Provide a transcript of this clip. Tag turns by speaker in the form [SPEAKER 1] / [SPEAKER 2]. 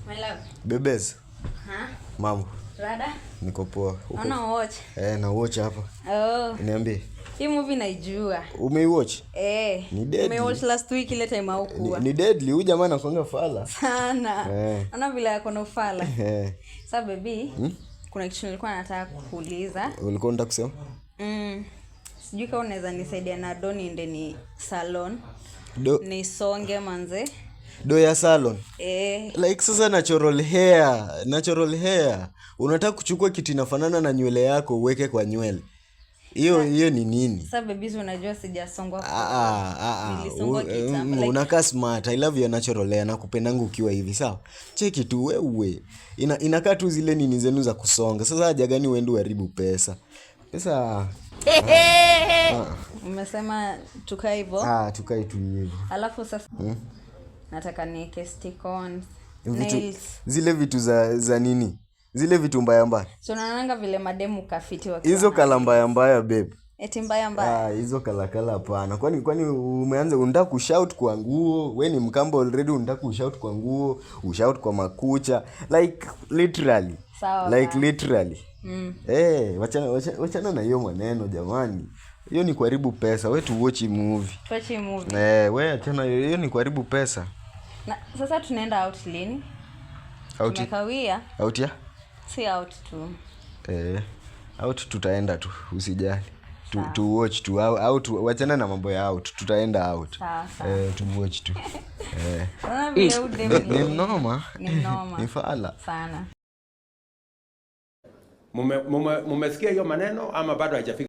[SPEAKER 1] My love.
[SPEAKER 2] Bebes. Mambo.
[SPEAKER 1] Rada?
[SPEAKER 2] Niko poa.
[SPEAKER 1] Una watch?
[SPEAKER 2] Na watch hapa.
[SPEAKER 1] Oh.
[SPEAKER 2] Niambie.
[SPEAKER 1] Hii movie naijua.
[SPEAKER 2] Umeiwatch?
[SPEAKER 1] Ni deadly. Umewatch last week ile time haukuwa.
[SPEAKER 2] Ni deadly. Huyu jamaa anakuanga fala.
[SPEAKER 1] Sana. Ana vile yako na ufala. Sasa baby, kuna kitu nilikuwa nataka kukuuliza.
[SPEAKER 2] Ulikuwa unataka kusema?
[SPEAKER 1] Sijui kama unaweza nisaidia na doni ndeni salon. Ni songe manze.
[SPEAKER 2] Do ya salon.
[SPEAKER 1] Like
[SPEAKER 2] sasa natural hair. Unataka kuchukua kitu inafanana na nywele yako uweke kwa nywele. Hiyo ni nini?
[SPEAKER 1] Sasa babies unajua sijasongwa.
[SPEAKER 2] Nilisongwa kitambo. Unakaa smart. I love your natural hair. Nakupendanga ukiwa hivi, sawa? Cheki tu wewe. Inakaa tu zile nini zenu za kusonga. Sasa haja gani uende uharibu pesa? Pesa.
[SPEAKER 1] Umesema tukae hivyo?
[SPEAKER 2] Tukae tu hivyo.
[SPEAKER 1] Alafu sasa nataka niweke stick-ons,
[SPEAKER 2] nails. Zile vitu za nini? Zile vitu mbaya.
[SPEAKER 1] So unaonanga vile mademu kafiti wakiwa.
[SPEAKER 2] Hizo kala mbaya babe.
[SPEAKER 1] Eti mbaya.
[SPEAKER 2] Hizo kala hapana. Kwani umeanza unataka kushout kwa nguo? Wewe ni mkambo already unataka kushout kwa nguo, ushout kwa makucha. Like literally.
[SPEAKER 1] Sawa.
[SPEAKER 2] Like literally. Wachana na hiyo maneno jamani. Hiyo ni kuharibu pesa. Wewe tu watch movie. Wewe achana, hiyo ni kuharibu pesa.
[SPEAKER 1] Na sasa tunaenda out lini?
[SPEAKER 2] Out.
[SPEAKER 1] Tumekawia.
[SPEAKER 2] Out ya?
[SPEAKER 1] Si out tu.
[SPEAKER 2] Out tutaenda tu, usijali. Tu watch tu out, wachana na mambo ya out. Tutaenda out. Tu watch tu. Ni mnoma. Ni fala.
[SPEAKER 1] Sana.
[SPEAKER 3] Mumesikia hiyo maneno ama bado haijafika?